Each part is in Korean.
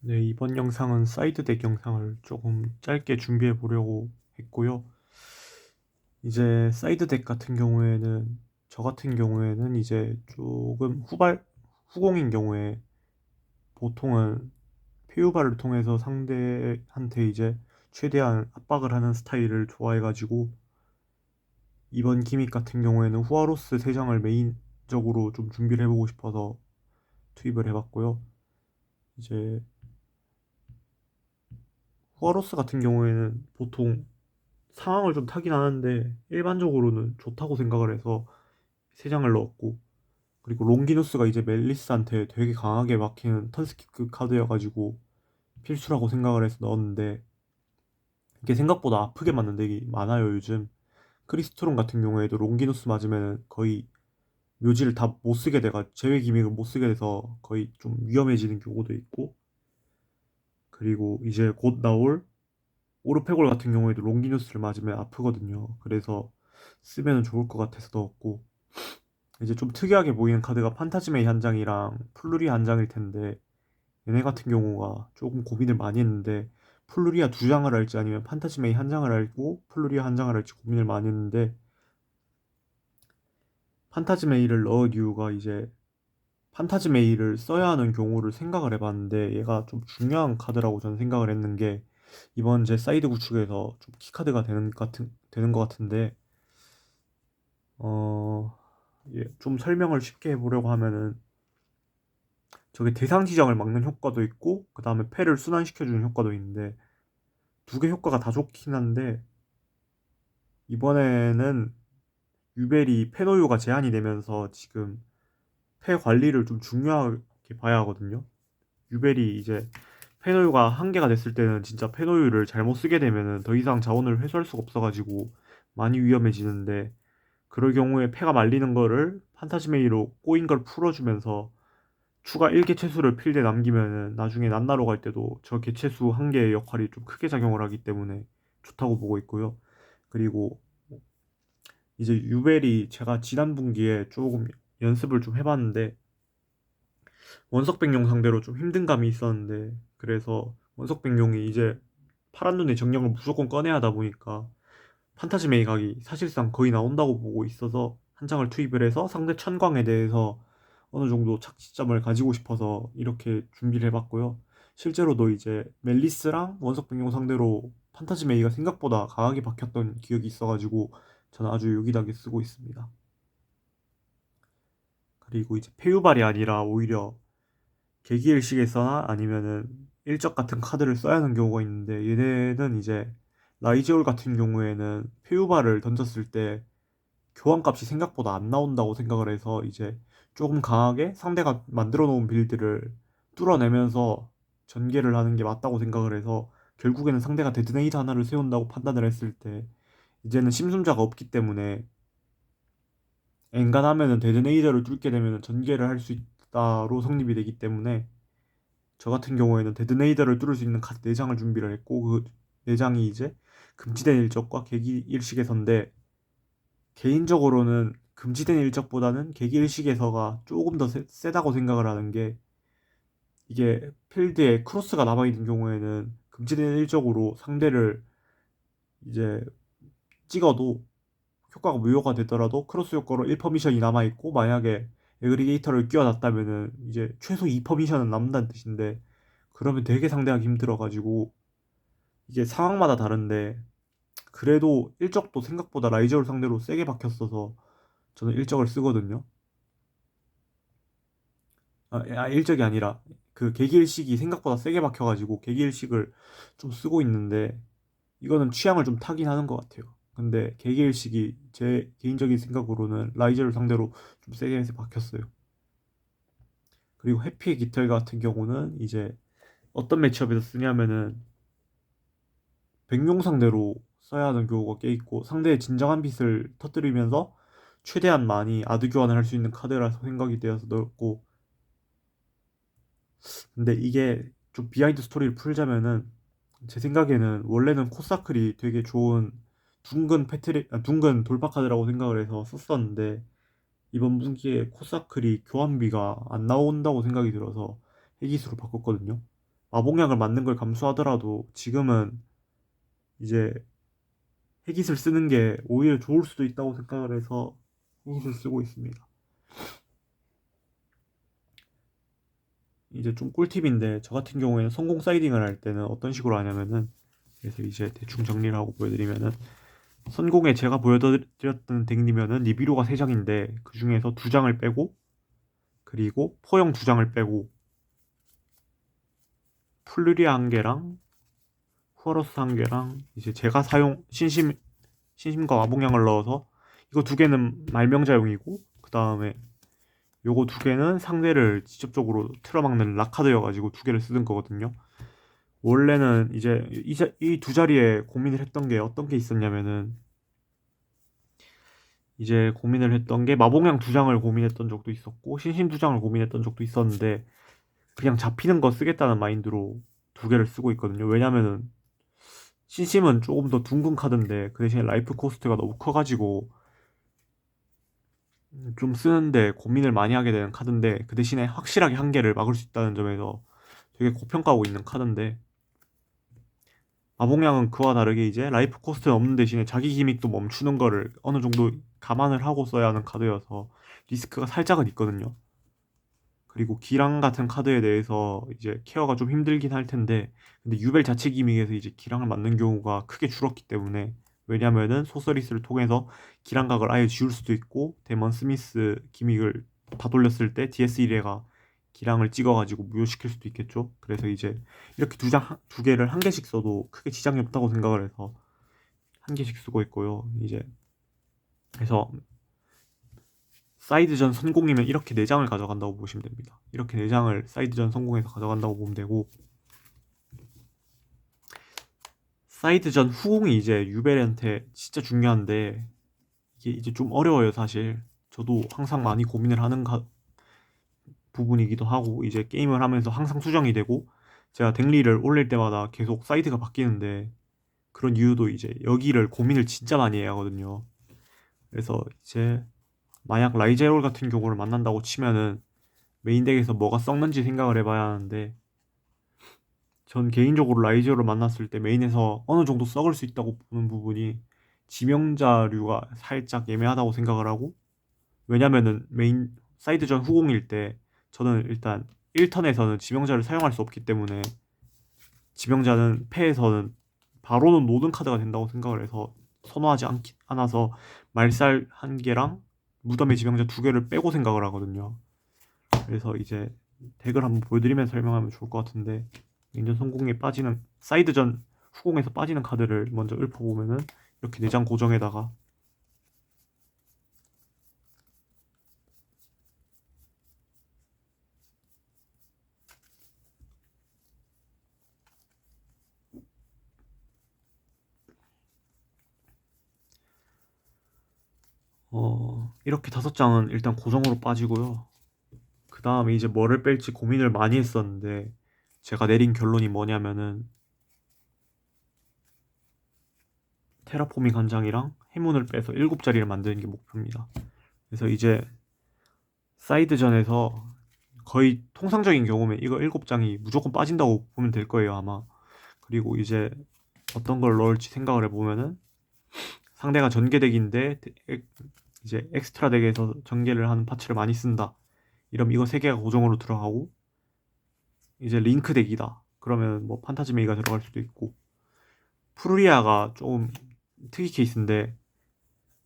네, 이번 영상은 사이드 덱 영상을 조금 짧게 준비해 보려고 했고요. 이제 사이드 덱 같은 경우에는 저 같은 경우에는 이제 조금 후공인 경우에 보통은 페유발을 통해서 상대한테 이제 최대한 압박을 하는 스타일을 좋아해가지고 이번 기믹 같은 경우에는 후아로스 3장을 메인적으로 좀 준비를 해보고 싶어서 투입을 해봤고요. 이제 후아로스 같은 경우에는 보통 상황을 좀 타긴 하는데 일반적으로는 좋다고 생각을 해서 3장을 넣었고, 그리고 롱기누스가 이제 멜리스한테 되게 강하게 막히는 턴스킵급 카드여가지고 필수라고 생각을 해서 넣었는데 이게 생각보다 아프게 맞는 덱이 많아요 요즘. 크리스토론 같은 경우에도 롱기누스 맞으면 거의 묘지를 다 못 쓰게 돼가 제외 기믹을 못 쓰게 돼서 거의 좀 위험해지는 경우도 있고, 그리고 이제 곧 나올 오르페골 같은 경우에도 롱기누스를 맞으면 아프거든요. 그래서 쓰면 좋을 것 같아서 넣었고, 이제 좀 특이하게 보이는 카드가 판타지메이 한 장이랑 플루리아 한 장일 텐데 얘네 같은 경우가 조금 고민을 많이 했는데 플루리아 2장을 할지 아니면 판타지메이 한 장을 할고 플루리아 한 장을 할지 고민을 많이 했는데 판타지메이를 넣은 이유가 이제 판타지메이를 써야 하는 경우를 생각을 해봤는데 얘가 좀 중요한 카드라고 저는 생각을 했는 게 이번 제 사이드 구축에서 좀 키카드가 되는 것 같은데 어, 예, 좀 설명을 쉽게 해보려고 하면은 저게 대상 지정을 막는 효과도 있고 그 다음에 패를 순환시켜주는 효과도 있는데 두 개 효과가 다 좋긴 한데 이번에는 유벨이 패 노유가 제한이 되면서 지금 패 관리를 좀 중요하게 봐야 하거든요. 유벨이 이제 패 노유가 한계가 됐을 때는 진짜 패 노유를 잘못 쓰게 되면은 더 이상 자원을 회수할 수가 없어가지고 많이 위험해지는데, 그럴 경우에 패가 말리는 거를 판타지메이로 꼬인 걸 풀어주면서 추가 1개체수를 필드에 남기면은 나중에 난나로 갈 때도 저 개체수 한 개의 역할이 좀 크게 작용을 하기 때문에 좋다고 보고 있고요. 그리고 이제 유벨이 제가 지난 분기에 조금 연습을 좀 해봤는데 원석백룡 상대로 좀 힘든 감이 있었는데, 그래서 원석백룡이 이제 파란 눈의 정령을 무조건 꺼내야 하다 보니까 판타지 메이 각이 사실상 거의 나온다고 보고 있어서 한 장을 투입을 해서 상대 천광에 대해서 어느 정도 착지점을 가지고 싶어서 이렇게 준비를 해봤고요. 실제로도 이제 멜리스랑 원석병용 상대로 판타지 메이가 생각보다 강하게 박혔던 기억이 있어가지고 저는 아주 유기하게 쓰고 있습니다. 그리고 이제 페유발이 아니라 오히려 계기일식에서나 아니면은 일적 같은 카드를 써야 하는 경우가 있는데 얘네는 이제 라이제올 같은 경우에는 페유발을 던졌을 때 교환값이 생각보다 안 나온다고 생각을 해서 이제 조금 강하게 상대가 만들어 놓은 빌드를 뚫어내면서 전개를 하는 게 맞다고 생각을 해서 결국에는 상대가 데드네이트 하나를 세운다고 판단을 했을 때 이제는 심순자가 없기 때문에 엔간하면은 데드네이터를 뚫게 되면 전개를 할 수 있다로 성립이 되기 때문에 저 같은 경우에는 데드네이더를 뚫을 수 있는 카드 4장을 준비를 했고 그 4장이 이제 금지된 일적과 계기 일식에서인데, 개인적으로는 금지된 일적보다는 계기 일식에서가 조금 더 세다고 생각을 하는 게, 이게 필드에 크로스가 남아있는 경우에는 금지된 일적으로 상대를 이제 찍어도 효과가 무효가 되더라도 크로스 효과로 1퍼미션이 남아있고 만약에 에그리게이터를 끼워놨다면은 이제 최소 2퍼미션은 남는다는 뜻인데, 그러면 되게 상대하기 힘들어가지고 이게 상황마다 다른데 그래도 일적도 생각보다 라이저를 상대로 세게 박혔어서 저는 일적을 쓰거든요. 일적이 아니라 그 계기일식이 생각보다 세게 박혀가지고 계기일식을 좀 쓰고 있는데 이거는 취향을 좀 타긴 하는 것 같아요. 근데 계기일식이 제 개인적인 생각으로는 라이저를 상대로 좀 세게 해서 박혔어요. 그리고 해피의 깃털 같은 경우는 이제 어떤 매치업에서 쓰냐면은 백룡 상대로 써야 하는 경우가 꽤 있고 상대의 진정한 빛을 터뜨리면서 최대한 많이 아드 교환을 할 수 있는 카드라서 생각이 되어서 넣었고, 근데 이게 좀 비하인드 스토리를 풀자면은 제 생각에는 원래는 코사클이 되게 좋은 둥근 돌파 카드라고 생각을 해서 썼었는데 이번 분기에 코사클이 교환비가 안 나온다고 생각이 들어서 해기수로 바꿨거든요. 마봉약을 맞는 걸 감수하더라도 지금은 이제 핵잇을 쓰는 게 오히려 좋을 수도 있다고 생각을 해서 핵잇을 쓰고 있습니다. 이제 좀 꿀팁인데 저 같은 경우에는 성공 사이딩을 할 때는 어떤 식으로 하냐면은, 그래서 이제 대충 정리를 하고 보여드리면은, 선공에 제가 보여드렸던 덱이면은 리비로가 3장인데 그 중에서 2장을 빼고, 그리고 포영 2장을 빼고, 플루리아 1개랑 후어러스 1개랑 이제 제가 사용 신심과 마봉양을 넣어서, 이거 2개는 말명자용이고 그 다음에 요거 2개는 상대를 직접적으로 틀어막는 락카드여가지고 2개를 쓰는 거거든요. 원래는 이제 이 두 자리에 고민을 했던 게 어떤 게 있었냐면은, 이제 고민을 했던 게 마봉양 2장을 고민했던 적도 있었고 신심 2장을 고민했던 적도 있었는데, 그냥 잡히는 거 쓰겠다는 마인드로 2개를 쓰고 있거든요. 왜냐면은 신심은 조금 더 둥근 카드인데 그 대신에 라이프 코스트가 너무 커가지고 좀 쓰는데 고민을 많이 하게 되는 카드인데, 그 대신에 확실하게 한 개를 막을 수 있다는 점에서 되게 고평가하고 있는 카드인데, 마봉양은 그와 다르게 이제 라이프 코스트는 없는 대신에 자기 기믹도 멈추는 거를 어느 정도 감안을 하고 써야 하는 카드여서 리스크가 살짝은 있거든요. 그리고 기랑 같은 카드에 대해서 이제 케어가 좀 힘들긴 할 텐데, 근데 유벨 자체 기믹에서 이제 기랑을 맞는 경우가 크게 줄었기 때문에, 왜냐면은 소서리스를 통해서 기랑각을 아예 지울 수도 있고, 데먼 스미스 기믹을 다 돌렸을 때 DS1회가 기랑을 찍어가지고 무효시킬 수도 있겠죠. 그래서 이제 이렇게 2개를 1개씩 써도 크게 지장이 없다고 생각을 해서 1개씩 쓰고 있고요. 이제 그래서 사이드전 성공이면 이렇게 4장을 가져간다고 보시면 됩니다. 이렇게 4장을 사이드전 성공해서 가져간다고 보면 되고, 사이드전 후공이 이제 유벨한테 진짜 중요한데, 이게 이제 좀 어려워요 사실. 저도 항상 많이 고민을 하는 부분이기도 하고, 이제 게임을 하면서 항상 수정이 되고, 제가 덱리를 올릴 때마다 계속 사이드가 바뀌는데, 그런 이유도 이제 여기를 고민을 진짜 많이 해야 하거든요. 그래서 이제 만약 라이제롤 같은 경우를 만난다고 치면은 메인 덱에서 뭐가 썩는지 생각을 해봐야 하는데, 전 개인적으로 라이제롤을 만났을 때 메인에서 어느 정도 썩을 수 있다고 보는 부분이 지명자류가 살짝 애매하다고 생각을 하고, 왜냐면은 메인 사이드전 후공일 때 저는 일단 1턴에서는 지명자를 사용할 수 없기 때문에, 지명자는 패에서는 바로는 노든 카드가 된다고 생각을 해서 선호하지 않아서 말살 1개랑 무덤의 지명자 2개를 빼고 생각을 하거든요. 그래서 이제 덱을 한번 보여드리면서 설명하면 좋을 것 같은데, 인전 성공에 빠지는 사이드전 후공에서 빠지는 카드를 먼저 읊어보면은, 이렇게 4장 고정에다가 이렇게 5장은 일단 고정으로 빠지고요. 그 다음에 이제 뭐를 뺄지 고민을 많이 했었는데, 제가 내린 결론이 뭐냐면은 테라포밍 한 장이랑 해문을 빼서 7자리를 만드는 게 목표입니다. 그래서 이제 사이드전에서 거의 통상적인 경우면 이거 7장이 무조건 빠진다고 보면 될 거예요 아마. 그리고 이제 어떤 걸 넣을지 생각을 해보면은, 상대가 전개덱인데 이제 엑스트라 덱에서 전개를 하는 파츠를 많이 쓴다, 이러면 이거 3개가 고정으로 들어가고, 이제 링크 덱이다 그러면 뭐 판타지 메이가 들어갈 수도 있고, 프루리아가 좀 특이 케이스인데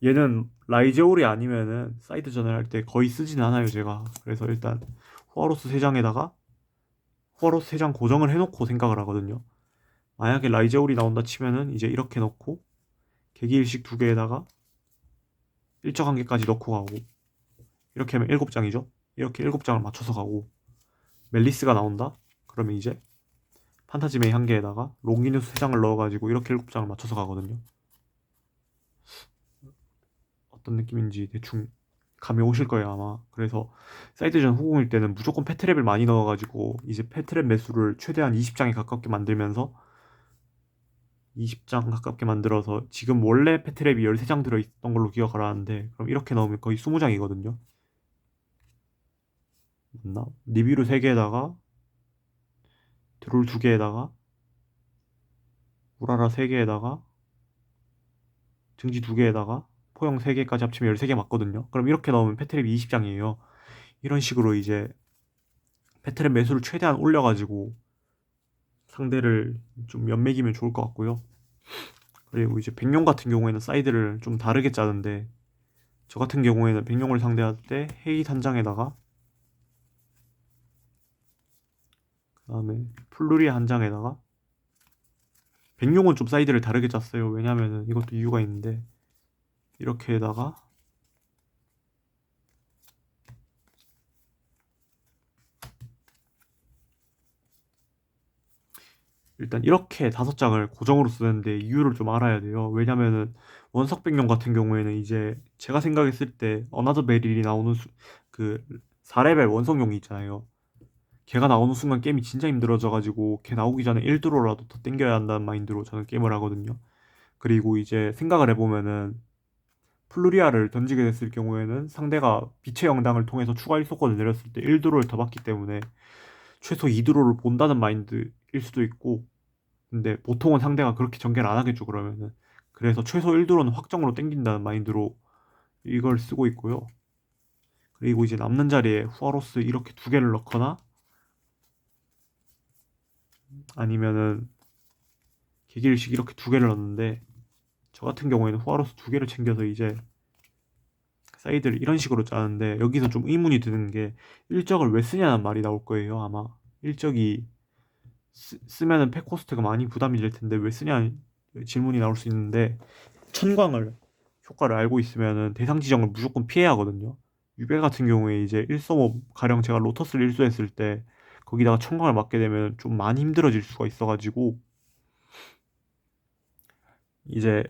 얘는 라이제올이 아니면은 사이드전을 할 때 거의 쓰진 않아요 제가. 그래서 일단 후아로스 3장에다가 후아로스 3장 고정을 해놓고 생각을 하거든요. 만약에 라이제올이 나온다 치면은 이제 이렇게 넣고 개기일식 2개에다가 일적 한계까지 넣고 가고, 이렇게 하면 7장이죠. 이렇게 7장을 맞춰서 가고, 멜리스가 나온다 그러면 이제 판타지메이 1개에다가 롱기누스 3장을 넣어가지고 이렇게 7장을 맞춰서 가거든요. 어떤 느낌인지 대충 감이 오실 거예요 아마. 그래서 사이드전 후공일 때는 무조건 패트랩을 많이 넣어가지고 이제 패트랩 매수를 최대한 20장에 가깝게 만들면서 20장 가깝게 만들어서, 지금 원래 패트랩이 13장 들어있던 걸로 기억을 하는데 그럼 이렇게 넣으면 거의 20장이거든요. 맞나? 리뷰를 3개에다가 드롤 2개에다가 우라라 3개에다가 증지 2개에다가 포영 3개까지 합치면 13개 맞거든요. 그럼 이렇게 나오면 패트랩이 20장이에요. 이런 식으로 이제 패트랩 매수를 최대한 올려가지고 상대를 좀 연맥이면 좋을 것 같고요. 그리고 이제 백룡 같은 경우에는 사이드를 좀 다르게 짜는데, 저 같은 경우에는 백룡을 상대할 때 헤이 3장에다가 그 다음에 플루리아 1장에다가, 백룡은 좀 사이드를 다르게 짰어요. 왜냐면은 이것도 이유가 있는데, 이렇게에다가 일단 이렇게 5장을 고정으로 쓰는데 이유를 좀 알아야 돼요. 왜냐면은 원석 백룡 같은 경우에는 이제 제가 생각했을 때 어나더 베릴이 나오는 그 4레벨 원석용이 있잖아요. 걔가 나오는 순간 게임이 진짜 힘들어져가지고 걔 나오기 전에 1드로라도 더 땡겨야 한다는 마인드로 저는 게임을 하거든요. 그리고 이제 생각을 해보면은 플루리아를 던지게 됐을 경우에는 상대가 빛의 영당을 통해서 추가 1소권을 내렸을 때 1드로를 더 받기 때문에 최소 2드로를 본다는 마인드일 수도 있고, 근데 보통은 상대가 그렇게 전개를 안 하겠죠, 그러면은. 그래서 최소 1드로는 확정으로 땡긴다는 마인드로 이걸 쓰고 있고요. 그리고 이제 남는 자리에 후아로스 이렇게 2개를 넣거나 아니면은 개길식 이렇게 2개를 넣는데, 저 같은 경우에는 후아로스 2개를 챙겨서 이제 사이드를 이런 식으로 짜는데, 여기서 좀 의문이 드는 게 일적을 왜 쓰냐는 말이 나올 거예요. 아마 일적이 쓰면은 팩 코스트가 많이 부담이 될 텐데 왜 쓰냐는 질문이 나올 수 있는데, 천광을 효과를 알고 있으면은 대상 지정을 무조건 피해야 하거든요. 유배 같은 경우에 이제 1소모 가령 제가 로터스를 일수했을 때 거기다가 천광을 맞게 되면 좀 많이 힘들어질 수가 있어가지고, 이제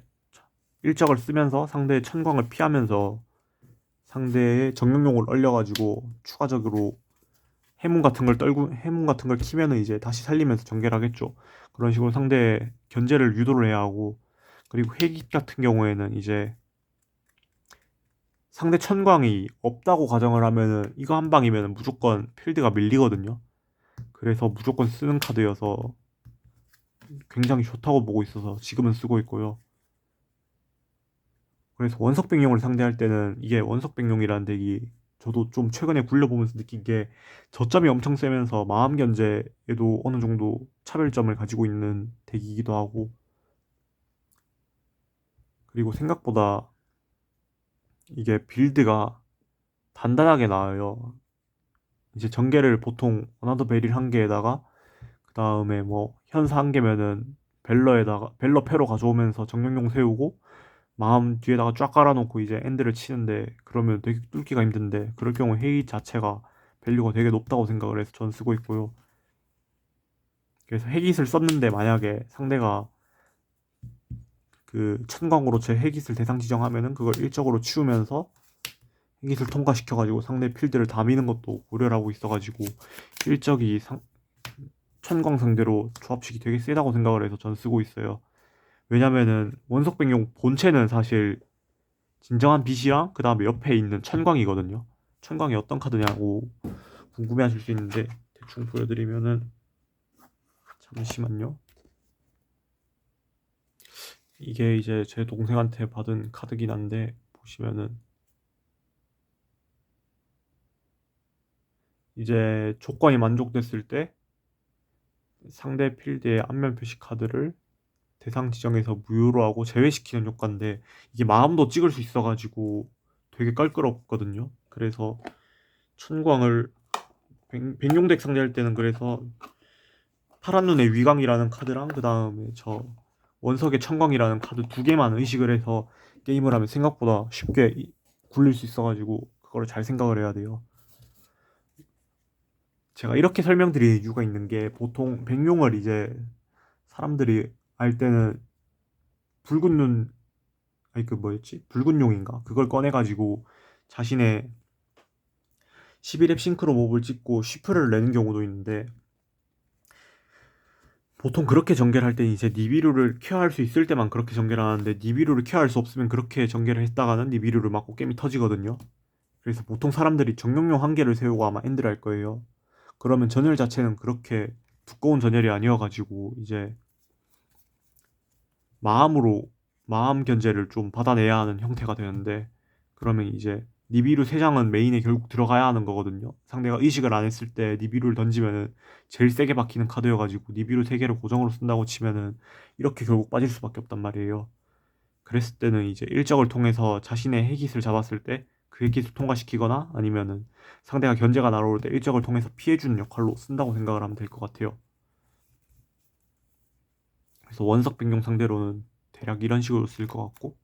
일적을 쓰면서 상대의 천광을 피하면서 상대의 정령용을 얼려가지고 추가적으로 해문 같은 걸 키면은 이제 다시 살리면서 전개를 하겠죠. 그런 식으로 상대의 견제를 유도를 해야 하고, 그리고 회기 같은 경우에는 이제 상대 천광이 없다고 가정을 하면은 이거 한 방이면은 무조건 필드가 밀리거든요. 그래서 무조건 쓰는 카드여서 굉장히 좋다고 보고 있어서 지금은 쓰고 있고요. 그래서 원석백룡을 상대할 때는 이게 원석백룡이라는 덱이 저도 좀 최근에 굴려보면서 느낀 게 저점이 엄청 세면서 마음 견제에도 어느 정도 차별점을 가지고 있는 덱이기도 하고, 그리고 생각보다 이게 빌드가 단단하게 나와요. 이제 전개를 보통 어나더 베릴 1개에다가 그 다음에 뭐 현사 1개면은 벨러 패로 가져오면서 정령용 세우고 마음 뒤에다가 쫙 깔아놓고 이제 엔드를 치는데, 그러면 되게 뚫기가 힘든데 그럴 경우 헤이 자체가 밸류가 되게 높다고 생각을 해서 전 쓰고 있고요. 그래서 핵잇을 썼는데 만약에 상대가 그 천광으로 제 핵잇을 대상 지정하면은 그걸 일적으로 치우면서 핵잇을 통과시켜가지고 상대 필드를 다 미는 것도 고려를 하고 있어가지고 일적이 천광 상대로 조합식이 되게 세다고 생각을 해서 전 쓰고 있어요. 왜냐면은 원석백용 본체는 사실 진정한 빛이랑 그 다음에 옆에 있는 천광이거든요. 천광이 어떤 카드냐고 궁금해하실 수 있는데 대충 보여드리면은, 잠시만요. 이게 이제 제 동생한테 받은 카드긴 한데 보시면은 이제 조건이 만족됐을 때 상대 필드의 앞면 표시 카드를 대상 지정에서 무효로 하고 제외시키는 효과인데, 이게 마음도 찍을 수 있어가지고 되게 깔끔했거든요. 그래서 천광을 백룡덱 상대할 때는 그래서 파란 눈의 위광이라는 카드랑 그 다음에 저 원석의 천광이라는 카드 2개만 의식을 해서 게임을 하면 생각보다 쉽게 굴릴 수 있어가지고 그거를 잘 생각을 해야 돼요. 제가 이렇게 설명드릴 이유가 있는 게, 보통 백룡을 이제 사람들이 알 때는 붉은 눈, 아니 그 뭐였지? 붉은 용인가? 그걸 꺼내가지고 자신의 11렙 싱크로 몹을 찍고 쉬프를 내는 경우도 있는데, 보통 그렇게 전개를 할 때는 이제 니비루를 케어할 수 있을 때만 그렇게 전개를 하는데, 니비루를 케어할 수 없으면 그렇게 전개를 했다가는 니비루를 맞고 게임이 터지거든요. 그래서 보통 사람들이 정령용 1개를 세우고 아마 엔드를 할 거예요. 그러면 전열 자체는 그렇게 두꺼운 전열이 아니어가지고 이제 마음 견제를 좀 받아내야 하는 형태가 되는데, 그러면 이제 니비루 3장은 메인에 결국 들어가야 하는 거거든요. 상대가 의식을 안 했을 때 니비루를 던지면은 제일 세게 박히는 카드여가지고 니비루 3개를 고정으로 쓴다고 치면은 이렇게 결국 빠질 수밖에 없단 말이에요. 그랬을 때는 이제 일적을 통해서 자신의 핵깃을 잡았을 때 그 핵깃을 통과시키거나 아니면은 상대가 견제가 날아올 때 일적을 통해서 피해주는 역할로 쓴다고 생각을 하면 될 것 같아요. 그래서 원석 변경 상대로는 대략 이런 식으로 쓸 것 같고,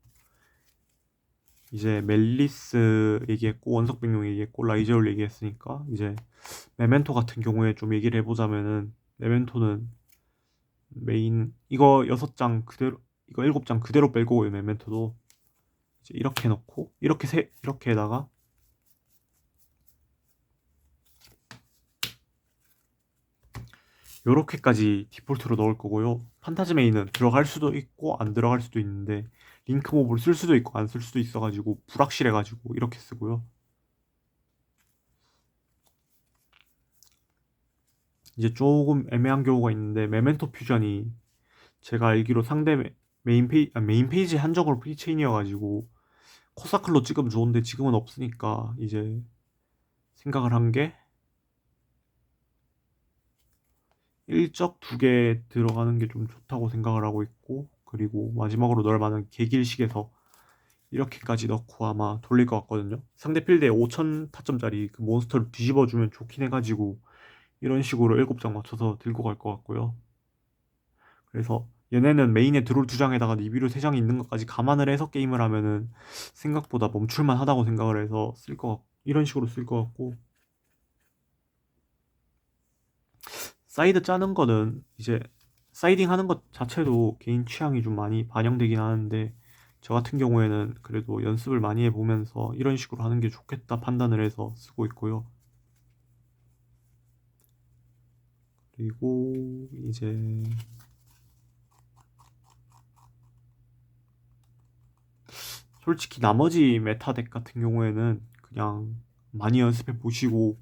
이제 멜리스 얘기했고 원석 백룡 얘기했고 라이제올 얘기했으니까 이제 메멘토 같은 경우에 좀 얘기를 해보자면은, 메멘토는 메인 이거 6장 그대로, 이거 7장 그대로 빼고 메멘토도 이제 이렇게 넣고 이렇게에다가 요렇게까지 디폴트로 넣을 거고요. 판타즈메인은 들어갈 수도 있고 안 들어갈 수도 있는데 링크 몹을 쓸 수도 있고 안 쓸 수도 있어가지고 불확실해가지고 이렇게 쓰고요. 이제 조금 애매한 경우가 있는데, 메멘토 퓨전이 제가 알기로 상대 메인 페이지 한정으로 프리체인이어가지고 코사클로 찍으면 좋은데 지금은 없으니까 이제 생각을 한 게 일적 2개 들어가는 게 좀 좋다고 생각을 하고 있고, 그리고 마지막으로 넣을 만한 개길식에서 이렇게까지 넣고 아마 돌릴 것 같거든요. 상대 필드에 5000 타점짜리 그 몬스터를 뒤집어주면 좋긴 해가지고 이런 식으로 7장 맞춰서 들고 갈 것 같고요. 그래서 얘네는 메인에 드롤 2장에다가 니비루 3장이 있는 것까지 감안을 해서 게임을 하면은 생각보다 멈출만 하다고 생각을 해서 이런 식으로 쓸 것 같고, 사이드 짜는 거는 이제 사이딩 하는 것 자체도 개인 취향이 좀 많이 반영되긴 하는데, 저 같은 경우에는 그래도 연습을 많이 해보면서 이런 식으로 하는 게 좋겠다 판단을 해서 쓰고 있고요. 그리고 이제 솔직히 나머지 메타 덱 같은 경우에는 그냥 많이 연습해 보시고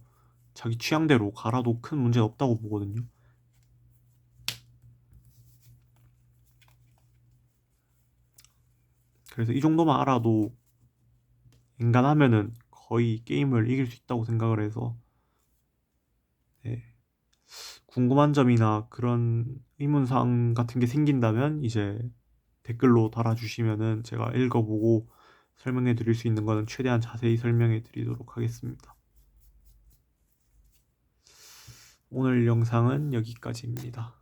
자기 취향대로 갈아도 큰 문제 없다고 보거든요. 그래서 이 정도만 알아도 인간하면은 거의 게임을 이길 수 있다고 생각을 해서, 네. 궁금한 점이나 그런 의문사항 같은 게 생긴다면 이제 댓글로 달아주시면은 제가 읽어보고 설명해 드릴 수 있는 거는 최대한 자세히 설명해 드리도록 하겠습니다. 오늘 영상은 여기까지입니다.